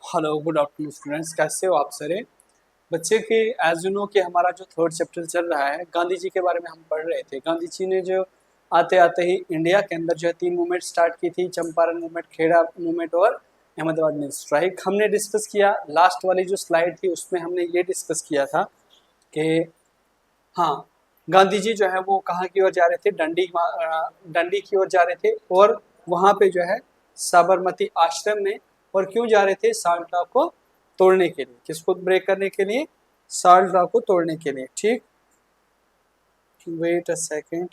Hello good afternoon students, कैसे हो आप सारे बच्चे के। एज यू नो कि हमारा जो थर्ड चैप्टर चल रहा है, गांधी जी के बारे में हम पढ़ रहे थे। गांधी जी ने जो आते आते ही इंडिया के अंदर जो है 3 मूवमेंट स्टार्ट की थी, चंपारण मूवमेंट, खेड़ा मूवमेंट और अहमदाबाद में स्ट्राइक। हमने डिस्कस किया, लास्ट वाली जो स्लाइड थी उसमें हमने ये डिस्कस किया था कि हाँ, गांधी जी जो है वो कहाँ की ओर जा रहे थे, डंडी की ओर जा रहे थे और वहाँ पे जो है साबरमती आश्रम में। और क्यों जा रहे थे? साल्ट लॉ को तोड़ने के लिए। किसको ब्रेक करने के लिए? साल्ट लॉ को तोड़ने के लिए। ठीक, वेट अ सेकेंड।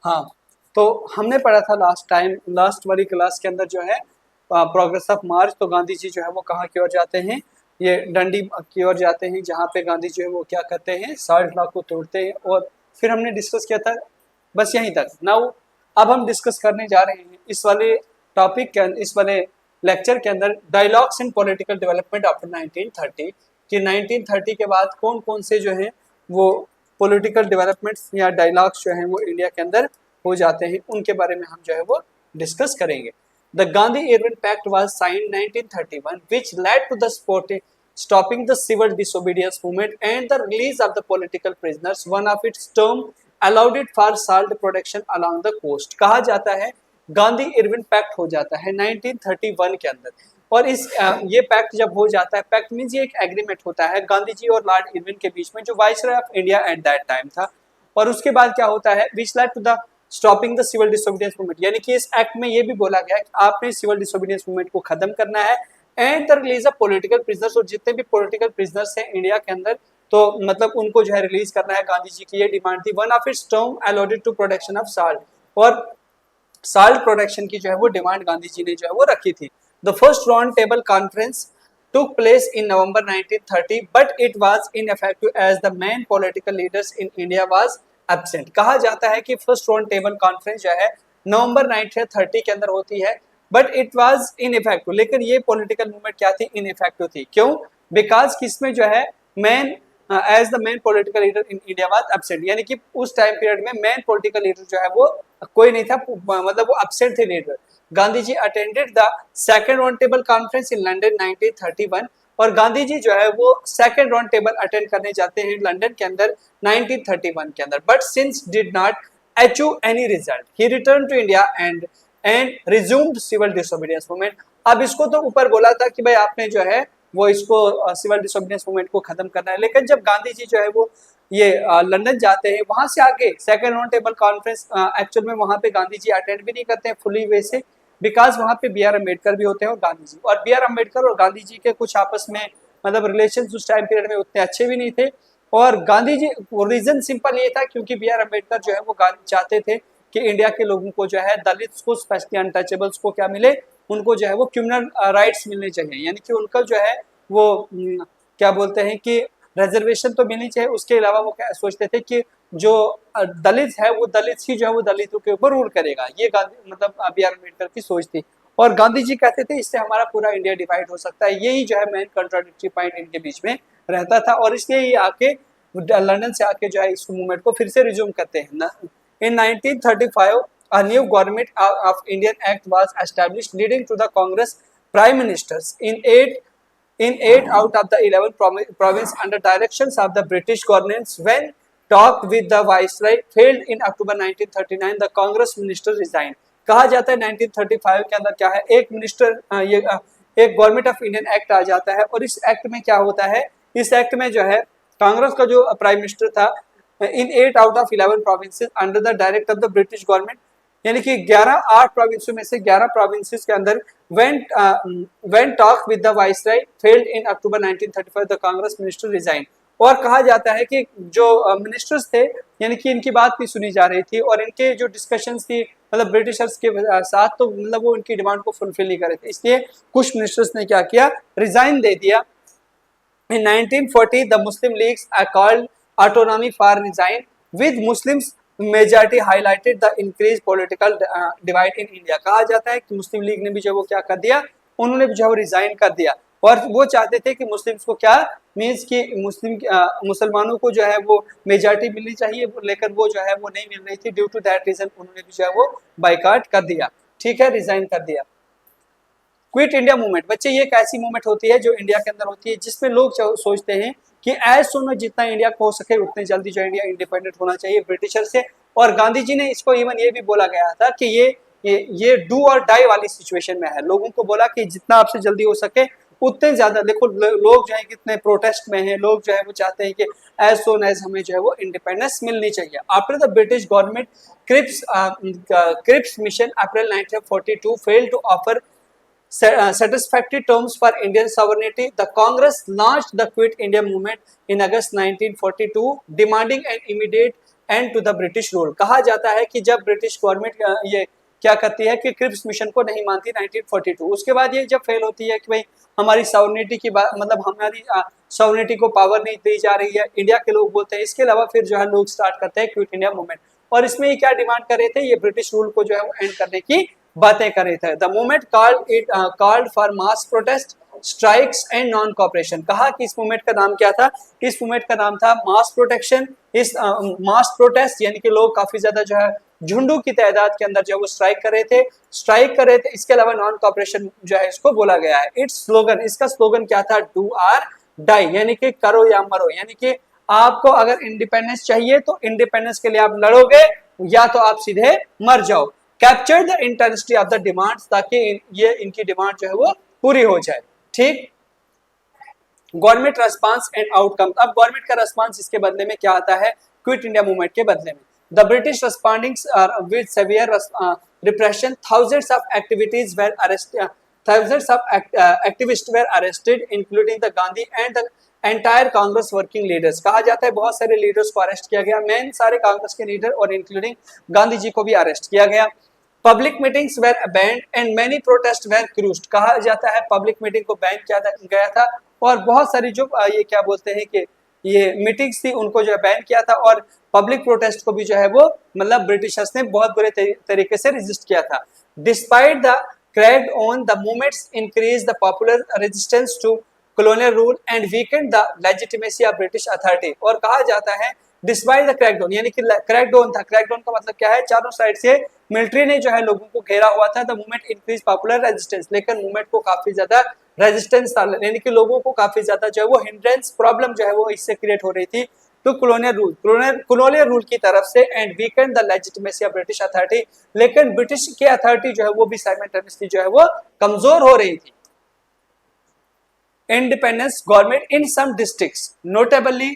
हाँ, तो हमने पढ़ा था लास्ट टाइम, लास्ट वाली क्लास के अंदर जो है प्रोग्रेस ऑफ मार्च। तो गांधी जी जो है वो कहाँ की ओर जाते हैं? ये डंडी की ओर जाते हैं, जहाँ पे गांधी जो है वो क्या करते हैं? साल्ट लॉ को तोड़ते हैं। और फिर हमने डिस्कस किया था बस यहीं तक। नाउ अब हम डिस्कस करने जा रहे हैं इस वाले टॉपिक के इस वाले लेक्चर के अंदर डायलॉग्स इन पॉलिटिकल डेवलपमेंट आफ्टर 1930 कि 1930 के बाद कौन कौन से जो हैं वो पॉलिटिकल डेवलपमेंट्स या डायलॉग्स जो हैं वो इंडिया के अंदर हो जाते हैं, उनके बारे में हम जो है वो डिस्कस करेंगे। The Gandhi Irwin pact was signed 1931 which led to the stopping the civil disobedience movement and the release of the political prisoners. One of its term allowed it for salt production along the coast. कहा जाता है Gandhi Irwin pact हो जाता है 1931 के अंदर। और इस ये पैक्ट जब हो जाता है, पैक्ट मींस ये एक एग्रीमेंट होता है गांधी जी और लॉर्ड इरविन के बीच में, जो viceroy of India at that time था। और उसके बाद क्या होता है? Which led to the stopping the civil disobedience movement, यानी कि इस एक्ट में ये भी बोला गया कि आपने सिविल डिसोबीडियंस मूवमेंट को खत्म करना है and the release of political prisoners. और जितने भी पॉलिटिकल प्रिजनर्स हैं इंडिया के अंदर, तो मतलब उनको जो है रिलीज करना है। गांधी जी की ये डिमांड थी। One of its term allotted to production of salt, और साल्ट प्रोडक्शन की जो है वो डिमांड गांधी जी ने जो है वो रखी थी। The first round table conference took place in November 1930, but it was ineffective as the main political leaders in India was absent. कहा जाता है कि फर्स्ट राउंड टेबल कॉन्फ्रेंस जो है नवंबर 1930 के अंदर होती है, बट इट वाज इनइफेक्टिव। लेकिन ये पॉलिटिकल मूवमेंट क्या थी? इनइफेक्टिव थी। क्यों? बिकॉज किसमें जो है main as the main political leader in India was absent, यानी कि उस टाइम पीरियड में मेन पॉलिटिकल लीडर जो है वो कोई नहीं था, मतलब वो एब्सेंट थे leader. Gandhi ji attended the second round table conference in London 1931, और गांधी जी जो है वो सेकंड राउंड टेबल अटेंड करने जाते हैं लंदन के अंदर 1931 के अंदर, but since did not achieve any result he return to India and resumed civil disobedience movement. अब इसको तो ऊपर बोला था कि भाई आपने जो है वो इसको सिविल डिसोबीडियंस मूवमेंट को खत्म करना है, लेकिन जब गांधी जी जो है वो ये लंदन जाते हैं, वहां से आगे second round table conference actual में वहां पे गांधी जी अटेंड भी नहीं करते हैं फुली वे से, बिकॉज वहां पे बी आर अम्बेडकर भी होते हैं और गांधी जी, और बी आर अम्बेडकर और गांधी जी के कुछ आपस में मतलब रिलेशन उस टाइम पीरियड में उतने अच्छे भी नहीं थे। और गांधी जी, रीजन सिंपल ये था क्योंकि बी आर अम्बेडकर जो है वो चाहते थे कि इंडिया के लोगों को जो है, दलित्स को स्पेशली अनटचेबल्स को क्या मिले? उनको जो है वो क्रिमिनल राइट्स मिलने चाहिए, यानी कि उनका जो है वो क्या बोलते हैं कि रिजर्वेशन तो मिलनी चाहिए। उसके अलावा वो क्या सोचते थे कि जो दलित है वो दलित ही जो है वो दलितों के ऊपर रूल करेगा। ये गांधी मतलब बी आर अम्बेडकर की सोच थी। और गांधी जी कहते थे इससे हमारा पूरा इंडिया डिवाइड हो सकता है। यही जो है मेन कंट्राडिक्टरी पॉइंट इनके बीच में रहता था, और इसलिए ये आके लंदन से आके जो है इस मूवमेंट को फिर से रिज्यूम करते हैं। इन 1935 a new government of Indian Act was established, leading to the Congress prime ministers in 8 out of the 11 province under directions of the British governments. When talk with the viceroy failed in October 1939, the Congress minister resigned. कहा जाता है 1935 के अंदर क्या है, एक minister एक government of Indian act आ जाता है, और इस एक्ट में क्या होता है? इस एक्ट में जो है कांग्रेस का जो प्राइम मिनिस्टर था इन 8 out of 11 provinces under the direct of the British government, यानी कि 8 प्रोविंसों में से 11 प्रोविंसेस के अंदर when talk with the viceroy failed in October 1935, the Congress minister resigned. और कहा जाता है कि जो मिनिस्टर्स थे, यानी कि इनकी बात भी सुनी जा रही थी, और इनके जो डिस्कशंस थी मतलब ब्रिटिशर्स के साथ, तो मतलब वो इनकी डिमांड को फुलफिल नहीं कर रहे थे, इसलिए कुछ मिनिस्टर्स ने क्या किया? रिजाइन दे दिया। In 1940, the Muslim leagues are called autonomy for resign, with Muslims majority highlighted the increase political divide in India. कहा जाता है कि मुस्लिम लीग ने भी जो वो क्या कर दिया, उन्होंने भी जो है वो रिजाइन कर दिया, और वो चाहते थे कि मुस्लिम्स को क्या मीन्स कि मुसलमानों को जो है वो मेजॉरिटी मिलनी चाहिए, लेकिन वो जो है वो नहीं मिल रही थी। ड्यू टू दैट रीजन उन्होंने भी जो है वो बाइकाट कर दिया, ठीक है, रिजाइन कर दिया। क्विट इंडिया मूवमेंट, बच्चे ये एक ऐसी मूवमेंट होती है जो इंडिया के अंदर होती है, जिसमें लोग सोचते हैं कि एज सुन जितना इंडिया को हो सके उतने जल्दी जो इंडिया इंडिपेंडेंट होना चाहिए ब्रिटिशर से। और गांधी जी ने इसको इवन ये भी बोला गया था कि ये डू और डाई वाली सिचुएशन में है। लोगों को बोला कि जितना आपसे जल्दी हो सके उतने ज्यादा, देखो लोग जो है कितने प्रोटेस्ट में हैं, लोग जो है वो चाहते हैं कि एज सोन एज हमें जो है वो इंडिपेंडेंस मिलनी चाहिए। After the British government Cripps mission April 1942 failed to offer satisfactory terms for Indian sovereignty, the Congress launched the Quit India movement in August 1942, demanding an immediate end to the British rule। कहा जाता है कि जब British government ये क्या करती है कि क्रिप्स मिशन को नहीं मानती 1942, उसके बाद ये जब फेल होती है कि भाई हमारी सॉवरेनिटी की बात, मतलब हमारी सॉवरेनिटी को पावर नहीं दी जा रही है, इंडिया के लोग बोलते हैं। इसके अलावा फिर जो है लोग स्टार्ट करते हैं क्विट इंडिया मूवमेंट, और इसमें ये क्या डिमांड कर रहे थे, ये ब्रिटिश रूल को जो है वो एंड करने की बातें कर रहे थे। The movement called for mass protest, strikes and non cooperation. कहा कि इस मूवमेंट का नाम क्या था, इस मूवमेंट का नाम था मास प्रोटेक्शन। इस मास प्रोटेस्ट यानी कि लोग काफी ज्यादा जो है झुंडू की तादाद के अंदर जो है वो स्ट्राइक कर रहे थे। इसके अलावा नॉन कॉपरेशन जो है इसको बोला गया है। इट्स स्लोगन, इसका स्लोगन क्या था, डू आर डाई, यानी कि करो या मरो, यानी कि आपको अगर इंडिपेंडेंस चाहिए तो इंडिपेंडेंस के लिए आप लड़ोगे, या तो आप सीधे मर जाओ। Capture the intensity of the demands, ताकि ये इनकी डिमांड जो है वो पूरी हो जाए, ठीक। गवर्नमेंट रेस्पॉन्स एंड आउटकम, अब गवर्नमेंट का रेस्पॉन्स इसके बदले में क्या आता है, क्विट इंडिया मूवमेंट के बदले में। The British responding with severe repression, thousands of activities were arrested, thousands of activists were arrested, including the Gandhi and the entire Congress working leaders। कहा जाता है बहुत सारे लीडर्स को अरेस्ट किया गया, मेन सारे कांग्रेस के लीडर और इंक्लूडिंग गांधी जी को भी अरेस्ट किया गया। Public meetings were banned and many protest were crushed. कहा जाता है पब्लिक मीटिंग को बैन किया गया था, और बहुत सारी जो ये क्या बोलते हैं कि ये मीटिंग्स थी उनको जो है बैन किया था, और पब्लिक प्रोटेस्ट को भी जो है वो मतलब ब्रिटिशर्स ने बहुत बुरे तरीके से रेजिस्ट किया था। Despite the crackdown the movements increase the popular resistance to colonial rule and weakened the legitimacy of British authority। और कहा जाता है डिस्पाइट द क्रैकडाउन, यानी कि क्रैकडाउन था, क्रैकडाउन का मतलब क्या है, चारों साइड से मिलिट्री ने जो है लोगों को घेरा हुआ था। The movement increase popular resistance, लेकिन मूवमेंट को काफी ज्यादा रेजिस्टेंस था, यानी कि लोगों को काफी ज्यादा जो है वो हिंड्रेंस प्रॉब्लम जो है वो इससे क्रिएट हो रही थी तो कॉलोनियल रूल की तरफ से, and Weeknd the legitimacy of British authority, लेकिन ब्रिटिश की अथॉरिटी जो है वो भी साइमल्टेनियसली जो है वो कमजोर हो रही थी। Independence government in some districts, notably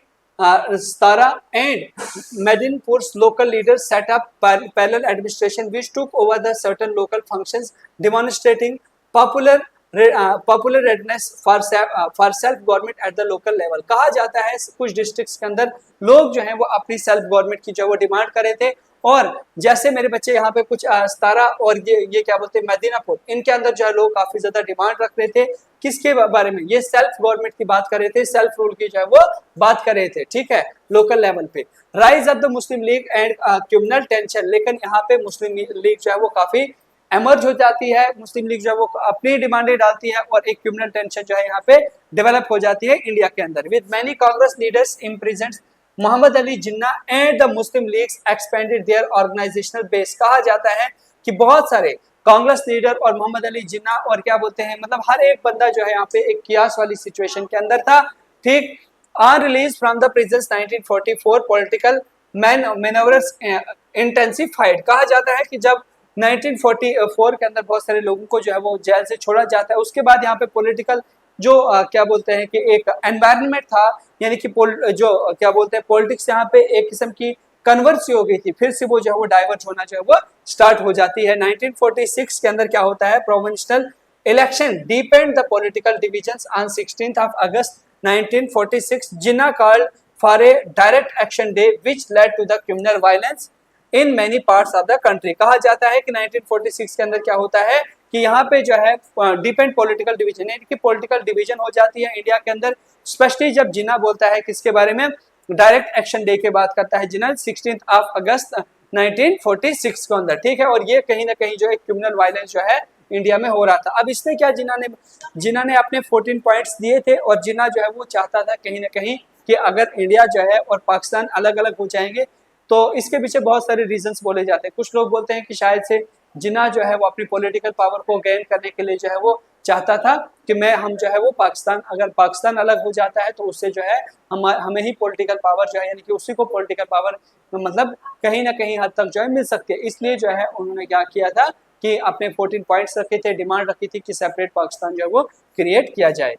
Stara and Medinpur's local leaders set up parallel administration which took over the certain local functions, demonstrating popular readiness for self government at the local level। कहा जाता है कुछ districts के अंदर लोग जो हैं वो अपनी सेल्फ गवर्नमेंट की जो वो डिमांड कर रहे थे, और जैसे मेरे बच्चे यहाँ पे कुछ सतारा और ये क्या बोलते हैं मदीनापुर, इनके अंदर जो है लोग काफी ज्यादा डिमांड रख रहे थे। किसके बारे में, ये सेल्फ गवर्नमेंट की बात कर रहे थे, सेल्फ रूल की जो है वो बात कर रहे थे, ठीक है, लोकल लेवल पे। Rise of the Muslim league and communal tension, लेकिन यहाँ पे मुस्लिम लीग जो है वो काफी एमर्ज हो जाती है, मुस्लिम लीग जो है वो अपनी डिमांडें डालती है, और एक कम्युनल टेंशन जो है यहाँ पे डेवलप हो जाती है इंडिया के अंदर। With many Congress leaders imprisoned, Mohammad Ali Jinnah and the Muslim League's expanded their organisational base. कहा जाता है कि बहुत सारे कांग्रेस लीडर और मोहम्मद अली जिन्ना और क्या बोलते हैं, मतलब हर एक बंदा जो है यहाँ पे एक कियास वाली सिचुएशन के अंदर था, ठीक। On release from the prison 1944 political manoeuvres intensified. कहा जाता है कि जब 1944 के अंदर बहुत सारे लोगों को जो है वो जेल से छोड़ा जाता है, उसके बाद यहाँ पे पॉलिटिकल जो क्या बोलते हैं कि एक एनवायरनमेंट था, यानी कि जो क्या बोलते हैं पॉलिटिक्स यहाँ पे एक किस्म की कन्वर्स हो गई थी, फिर से वो जो है वो डाइवर्ट होना जो है वो स्टार्ट हो जाती है। 1946 के अंदर क्या होता है, provincial election deepened the political divisions on 16 August 1946 Jinnah called for a direct action day which led to the criminal violence in many parts of the country. कहा जाता है कि 1946 के अंदर क्या होता है कि यहाँ पे जो है डिपेंड पॉलिटिकल डिवीजन, यानी कि पॉलिटिकल डिवीजन हो जाती है इंडिया के अंदर, स्पेशली जब जिन्ना बोलता है किसके बारे में, डायरेक्ट एक्शन डे के बात करता है जिन्ना 16 अगस्त 1946 के अंदर, ठीक है। और ये कहीं ना कहीं जो है क्रिमिनल वायलेंस जो है इंडिया में हो रहा था। अब इसने क्या, जिन्ना ने अपने 14 पॉइंट्स दिए थे और जिन्ना जो है वो चाहता था कहीं ना कहीं कि अगर इंडिया जो है और पाकिस्तान अलग अलग हो जाएंगे, तो इसके पीछे बहुत सारे रीजंस बोले जाते हैं। कुछ लोग बोलते हैं कि शायद से जिन्ना जो है वो अपनी पॉलिटिकल पावर को गेन करने के लिए जो है वो चाहता था कि हम जो है वो पाकिस्तान, अगर पाकिस्तान अलग हो जाता है तो उससे जो है हमें ही पॉलिटिकल पावर जो है, यानी कि उसी को पॉलिटिकल पावर मतलब कहीं ना कहीं हद तक जो है मिल सकती है। इसलिए जो है उन्होंने क्या किया था कि अपने 14 पॉइंट्स रखे थे, डिमांड रखी थी कि सेपरेट पाकिस्तान जो है वो क्रिएट किया जाए।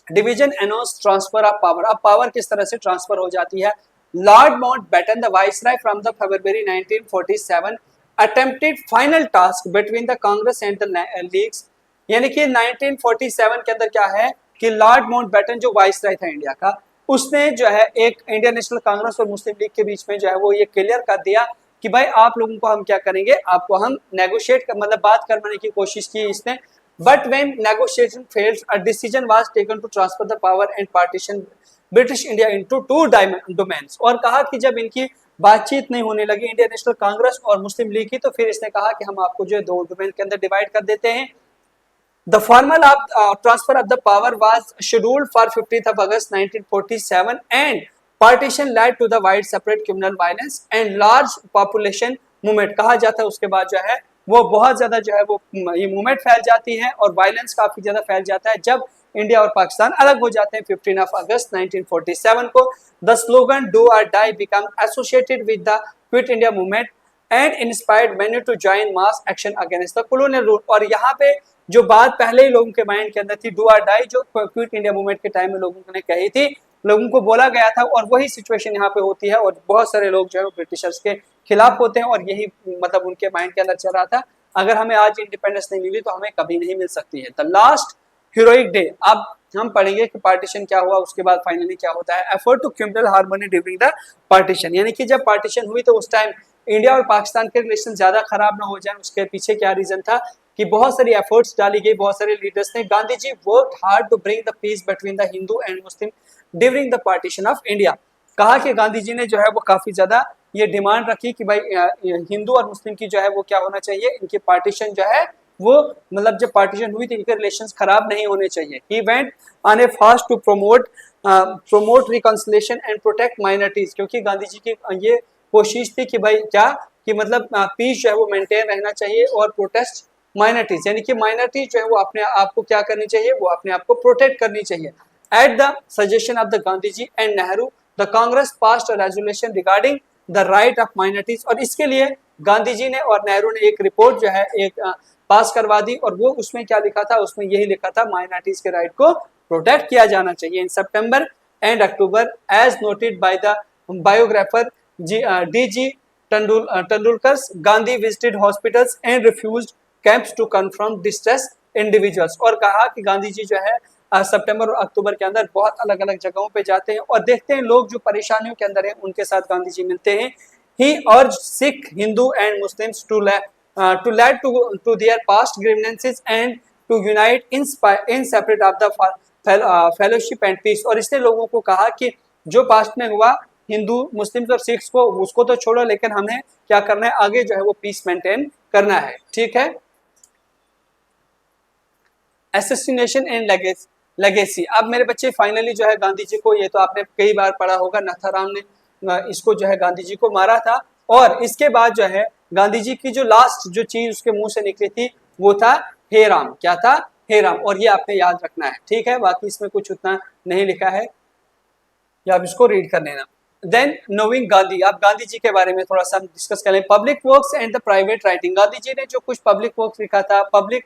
Division announce transfer of power. अब पावर किस तरह से ट्रांसफर हो जाती है। Lord Mountbatten the viceroy from the February 1947 attempted final task between the Congress and the leagues, यानी कि 1947 के अंदर क्या है कि लॉर्ड माउंटबेटन जो वाइसराय था इंडिया का, उसने जो है एक इंडियन नेशनल कांग्रेस और मुस्लिम लीग के बीच में जो है वो ये क्लियर कर दिया कि भाई आप लोगों को हम क्या करेंगे, आपको हम नेगोशिएट मतलब बात करवाने की कोशिश की इसने। But when negotiation failed a decision was taken to transfer the power and partition British India into 2 dominions. और कहा कि जब इनकी बातचीत नहीं होने लगी इंडियन नेशनल कांग्रेस और मुस्लिम लीग की, तो फिर इसने कहा कि हम आपको जो है 2 डोमेन के अंदर डिवाइड कर देते हैं। The formal transfer of the power was scheduled for 15th of August 1947 and partition led to the wide separate criminal violence and large population movement। कहा जाता है उसके बाद जो है वो बहुत ज्यादा जो है वो ये मूवमेंट फैल जाती है और वायलेंस काफी ज्यादा फैल जाता है जब इंडिया और पाकिस्तान अलग हो जाते हैं 15 of August 1947 को। The slogan "Do or Die" became associated with the Quit India movement and inspired many to join mass action against the colonial rule। और यहाँ पे जो बात पहले ही लोगों के माइंड के अंदर थी, डू और डाई, जो क्विट इंडिया मूवमेंट के टाइम में लोगों ने कही थी, लोगों को बोला गया था, और वही सिचुएशन यहाँ पे होती है और बहुत सारे लोग जो है ब्रिटिशर्स के खिलाफ होते हैं और यही मतलब उनके माइंड के अंदर चल रहा था, अगर हमें आज इंडिपेंडेंस नहीं मिली तो हमें कभी नहीं मिल सकती है। The last heroic day. अब हम पढ़ेंगे कि पार्टीशन क्या हुआ, उसके बाद फाइनली क्या होता है। Effort to criminal harmony during the partition, यानी कि जब पार्टीशन हुई तो उस टाइम इंडिया और पाकिस्तान के रिलेशन ज्यादा खराब ना हो जाए, उसके पीछे क्या रीजन था कि बहुत सारी एफर्ट्स डाली गई, बहुत सारे लीडर्स ने। Gandhi ji worked hard to bring the peace between the Hindu and Muslim during the partition of India. कहा कि गांधी जी ने जो है वो काफी ज्यादा ये डिमांड रखी कि भाई हिंदू और मुस्लिम की जो है वो क्या होना चाहिए, इनकी पार्टीशन जो है वो मतलब जब पार्टीशन हुई तो इनके रिलेशंस खराब नहीं होने चाहिए। He went on a fast to promote reconciliation and protect minorities, क्योंकि गांधी जी की ये कोशिश थी कि भाई क्या कि मतलब पीस जो है वो मेंटेन रहना चाहिए और प्रोटेस्ट माइनॉरिटीज, यानी कि माइनॉरिटी जो है वो अपने आप को क्या करनी चाहिए, वो अपने आप को प्रोटेक्ट करनी चाहिए। At the suggestion of the Gandhi ji and Nehru the Congress passed a resolution regarding the right of minorities. और इसके लिए गांधी जी ने और नेहरू ने एक रिपोर्ट जो है एक पास करवा दी, और वो उसमें क्या लिखा था, उसमें यही लिखा था माइनॉरिटीज के राइट को प्रोटेक्ट किया जाना चाहिए। In September and October as noted by the biographer D.G. Tendulkar, Gandhi visited hospitals and refused camps to confront distressed individuals। और कहा कि गांधी जी जो है सितंबर और अक्टूबर के अंदर बहुत अलग अलग जगहों पे जाते हैं और देखते हैं लोग जो परेशानियों के अंदर हैं, उनके साथ गांधी जी मिलते हैं। He urged Sikh, Hindu and Muslims to lead to their past grievances and to unite in separate of the fellowship and peace। और इसने लोगों को कहा कि जो पास्ट में हुआ हिंदू मुस्लिम्स और सिख्स को उसको तो छोड़ो, लेकिन हमें क्या करना है, आगे जो है वो पीस मेंटेन करना है। ठीक है। Assassination and legacy. अब मेरे बच्चे फाइनली जो है गांधी जी को, ये तो आपने कई बार पढ़ा होगा, नाथाराम ने इसको जो है गांधी जी को मारा था, और इसके बाद जो है गांधी जी की जो लास्ट जो चीज उसके मुंह से निकली थी वो था हे राम। क्या था? हे राम। और ये आपने याद रखना है। ठीक है, बाकी इसमें कुछ उतना नहीं लिखा है, या आप इसको रीड कर लेना। Then knowing Gandhi. आप गांधी जी के बारे में थोड़ा सा डिस्कस करें। Public works and the private writing. Gandhi ji ने जो कुछ पब्लिक वर्क्स लिखा था, पब्लिक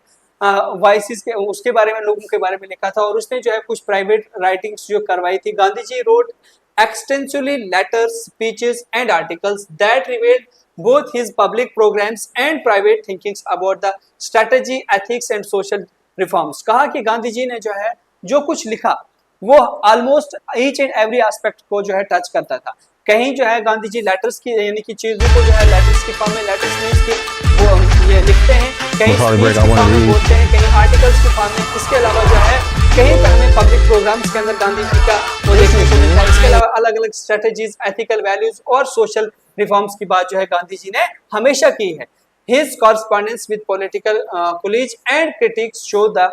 वॉइसेस के उसके बारे में, लोगों के बारे में लिखा था, और उसने जो है कुछ प्राइवेट राइटिंग्स जो करवाई थी। Gandhi ji road extensively letters, speeches and articles that revealed both his public programs and private thinkings about the strategy, ethics and social reforms। कहा कि गांधी जी ने जो है जो कुछ लिखा वो almost each and every aspect को जो है टच करता था। कहीं जो है गांधी जी लेटर्स की यानी कि चीजों को जो है लेटर्स की फॉर्म में, लेटर्स में इसकी वो ये लिखते हैं, कहीं स्पीच की फॉर्म में बोलते हैं, कहीं आर्टिकल्स की फॉर्म में। इसके अलावा जो है कहीं पे हमें पब्लिक प्रोग्राम्स के अंदर गांधी जी का वो देखने को मिलता है। इसके अलावा अलग अलग स्ट्रेटेजीज, एथिकल वैल्यूज और सोशल रिफॉर्म्स की बात जो है गांधी जी ने हमेशा की है। His correspondence with political colleagues and critics show the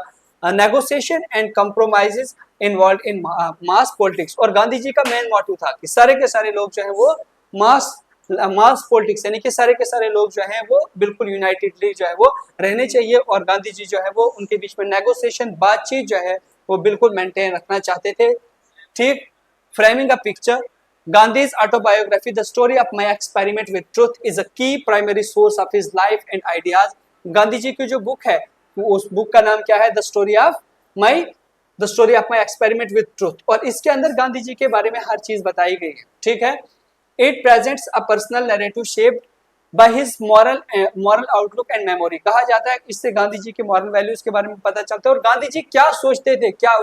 negotiation and compromises involved in mass politics। और गांधी जी का मेन मोटिव था कि सारे के सारे लोग जो है वो मास पॉलिटिक्स यानी कि सारे के सारे लोग जो हैं वो बिल्कुल यूनाइटेडली जो है वो रहने चाहिए। और गांधी जी जो है वो उनके बीच में नेगोशिएशन, बातचीत जो है वो बिल्कुल मेंटेन रखना चाहते थे। ठीक, framing a picture, Gandhi's autobiography, The Story of My Experiment with Truth, is a key primary source of his life and ideas। Gandhi ji की जो बुक है उस बुक का नाम क्या है? The story of my experiment with truth. और इसके अंदर गांधी जी के बारे में हर चीज बताई गई है। ठीक है, it presents a personal narrative shaped by his moral outlook and memory. कहा जाता है इससे गांधी जी के मॉरल वैल्यूज के बारे में पता चलता है और गांधी जी क्या सोचते थे, क्या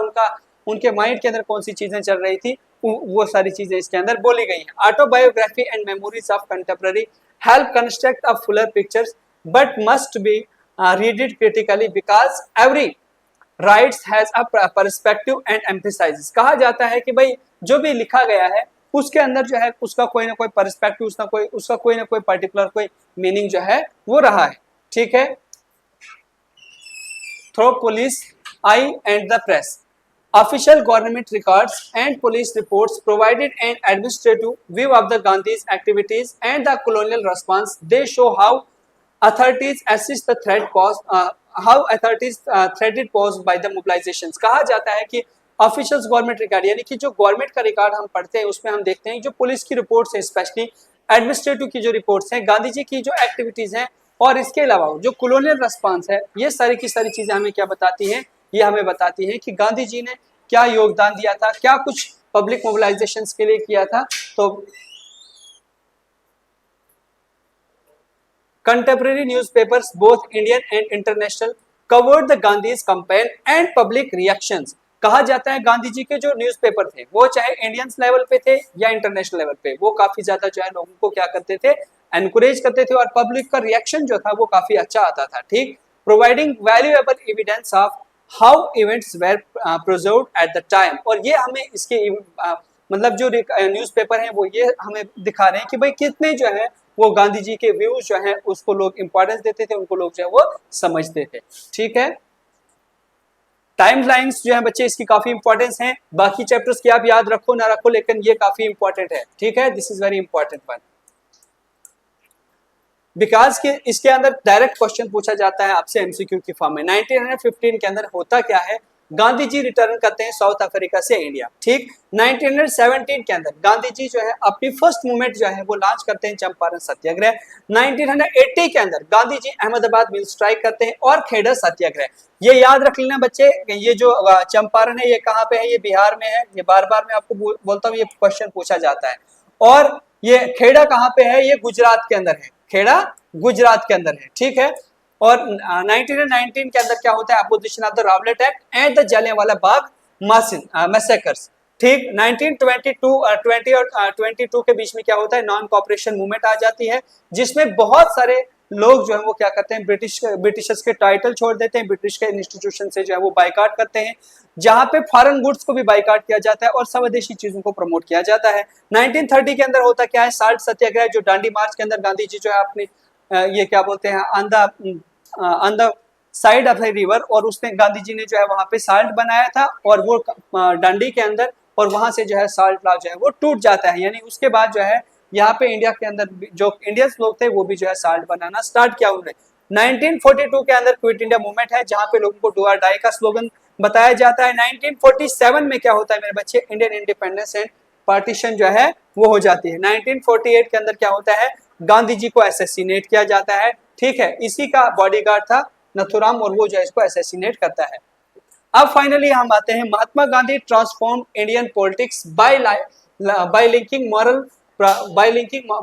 उनके माइंड के अंदर कौन सी चीजें चल रही थी, वो सारी चीजें इसके अंदर बोली गई हैं। Autobiography and memories of contemporary help construct a Fuller pictures but must be read it critically because every rights has a perspective and emphasises. कहा जाता है कि भाई जो भी लिखा गया है उसके अंदर जो है उसका कोई ना कोई पर्सपेक्टिव, उसका कोई ना कोई पर्टिकुलर कोई मीनिंग जो है वो रहा है। ठीक है, through police I and the press, official government records and police reports provided an administrative view of the Gandhi's activities and the colonial response. They show how authorities assist the threat caused, how authorities threatened posed by the mobilizations। कहा जाता है कि officials government record यानी कि जो government का record हम पढ़ते हैं उसमें हम देखते हैं जो पुलिस की रिपोर्ट्स है, स्पेशली एडमिनिस्ट्रेटिव की जो रिपोर्ट्स हैं, गांधी जी की जो एक्टिविटीज हैं और इसके अलावा जो कॉलोनियल रेस्पॉन्स है, ये सारी की सारी चीजें हमें क्या बताती हैं? ये हमें बताती है कि गांधी जी ने क्या योगदान दिया था, क्या कुछ पब्लिक मोबिलाइजेशंस के लिए किया था। तो contemporary newspapers both Indian and international covered the Gandhi's campaign and public reactions. कहा जाता है गांधी जी के जो न्यूज़पेपर थे वो चाहे इंडियन लेवल पे थे या इंटरनेशनल लेवल पे, वो काफी ज्यादा जो है लोगों को क्या करते थे? एनकरेज करते थे और पब्लिक का रिएक्शन जो था वो काफी अच्छा आता था। ठीक, providing valuable evidence of how events were preserved at the time. और ये हमें इसके मतलब जो न्यूज़पेपर हैं वो ये हमें दिखा रहे हैं कि भाई कितने जो है वो गांधी जी के व्यूज जो है उसको लोग इंपॉर्टेंस देते थे, उनको लोग जो है वो समझते थे। ठीक है, टाइम लाइन्स जो है बच्चे इसकी काफी इंपॉर्टेंस है। बाकी चैप्टर्स की आप याद रखो ना रखो लेकिन ये काफी इंपॉर्टेंट है। ठीक है, this is very important one because के इसके अंदर डायरेक्ट क्वेश्चन पूछा जाता है आपसे एमसीक्यू की फॉर्म में। 1915 के अंदर होता क्या है? गांधी जी रिटर्न करते हैं साउथ अफ्रीका से इंडिया। ठीक, 1917 के अंदर गांधी जी जो है अपनी फर्स्ट मूवमेंट जो है वो लॉन्च करते हैं, चंपारण सत्याग्रह। 1980 के अंदर गांधी जी अहमदाबाद मिल स्ट्राइक करते हैं और खेड़ा सत्याग्रह। ये याद रख लेना बच्चे, ये जो चंपारण है ये कहाँ पे है? ये बिहार में है। ये बार बार मैं आपको बोलता हूँ, ये क्वेश्चन पूछा जाता है। और ये खेड़ा कहाँ पे है? ये गुजरात के अंदर है। खेड़ा गुजरात के अंदर है। ठीक है, और 1919 के अंदर क्या होता है? Opposition of the Rowlatt act and the Jallianwala Bagh massacres. ठीक, 1922 20 और 22 के बीच में क्या होता है? नॉन कॉपरेशन मूवमेंट आ जाती है जिसमें बहुत सारे लोग जो है वो क्या करते हैं? ब्रिटिशर्स के टाइटल छोड़ देते हैं, ब्रिटिश के इंस्टीट्यूशन से जो है वो बाइकाट करते हैं, जहां पे फॉरेन गुड्स को भी बाइकाट किया जाता है और स्वदेशी चीजों को प्रमोट किया जाता है। 1930 के अंदर होता क्या है? साल्ट सत्याग्रह, जो दांडी मार्च के अंदर गांधी जी जो है अपने ये क्या बोलते हैं on the side of the river, और उसने गांधी जी ने जो है वहां पे साल्ट बनाया था और वो दांडी के अंदर, और वहां से जो है साल्ट लॉ जो है वो टूट जाता है। यानी उसके बाद जो है यहाँ पे इंडिया के अंदर जो इंडियंस लोग थे वो भी जो है साल्ट बनाना स्टार्ट किया उन्होंने। 1942 के अंदर क्विट इंडिया मूवमेंट है जहां पे लोगों को डू और डाई का स्लोगन बताया जाता है। 1947 में क्या होता है मेरे बच्चे? इंडियन इंडिपेंडेंस एंड पार्टीशन जो है वो हो जाती है। 1948 के अंदर क्या होता है? गांधी जी को असैसिनेट किया जाता है। ठीक है, इसी का बॉडीगार्ड था नथुराम और वो जो है इसको असैसिनेट करता है। अब फाइनली हम आते हैं Mahatma Gandhi transform Indian politics by linking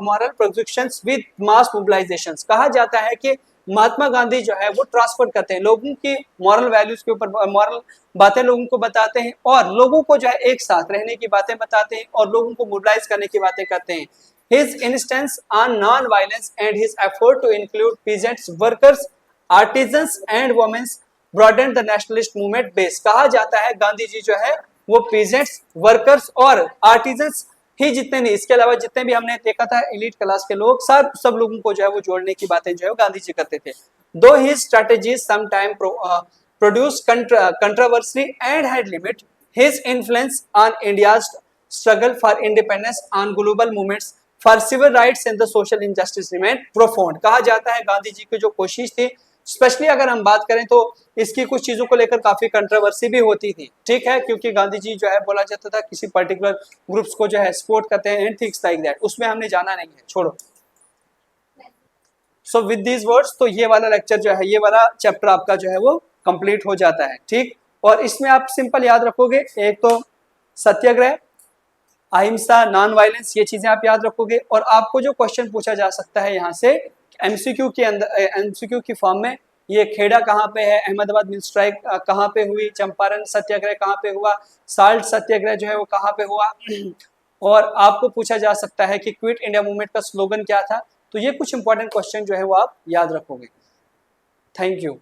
moral projections with mass mobilisations. कहा जाता है कि महात्मा गांधी जो है वो ट्रांसफर करते हैं लोगों की मॉरल वैल्यूज के ऊपर, मॉरल बातें लोगों को बताते हैं और लोगों को जो है एक साथ रहने की बातें बताते हैं और लोगों को मोबिलाइज करने की बातें करते हैं। His insistence on non-violence and his effort to include peasants, workers, artisans and women broadened the nationalist movement base. कहा जाता है गांधी जी जो है वो पीजेंट्स, वर्कर्स और आर्टिजन्स ही जितने नहीं, इसके अलावा जितने भी हमने देखा था एलीट क्लास के लोग, सब लोगों को जो है वो जोड़ने की बातें जो है गांधी जी करते थे। दो ही strategies sometime produce controversy and had limit his influence on India's struggle for independence on global movements for civil rights and the social injustice remain profound. कहा जाता है गांधी जी की जो कोशिश थी, स्पेशली अगर हम बात करें तो इसकी कुछ चीजों को लेकर काफी कंट्रोवर्सी भी होती थी, ठीक है, क्योंकि गांधी जी जो है बोला जाता था किसी पर्टिकुलर ग्रुप्स को जो है सपोर्ट करते हैं एंड थिंग्स लाइक दैट, उसमें हमने जाना नहीं है, छोड़ो। सो विद दीज वर्ड्स, तो ये वाला लेक्चर जो है, ये वाला चैप्टर आपका जो है वो कंप्लीट हो जाता है, ठीक। और इसमें आप सिंपल याद रखोगे, एक तो सत्याग्रह, अहिंसा, नॉन वायलेंस, ये चीजें आप याद रखोगे। और आपको जो क्वेश्चन पूछा जा सकता है यहाँ से एमसीक्यू के अंदर, एमसीक्यू की फॉर्म में, ये खेड़ा कहाँ पे है, अहमदाबाद मिल स्ट्राइक कहाँ पे हुई, चंपारण सत्याग्रह कहाँ पे हुआ, साल्ट सत्याग्रह जो है वो कहाँ पे हुआ, और आपको पूछा जा सकता है कि क्विट इंडिया मूवमेंट का स्लोगन क्या था। तो ये कुछ इंपॉर्टेंट क्वेश्चन जो है वो आप याद रखोगे। Thank you.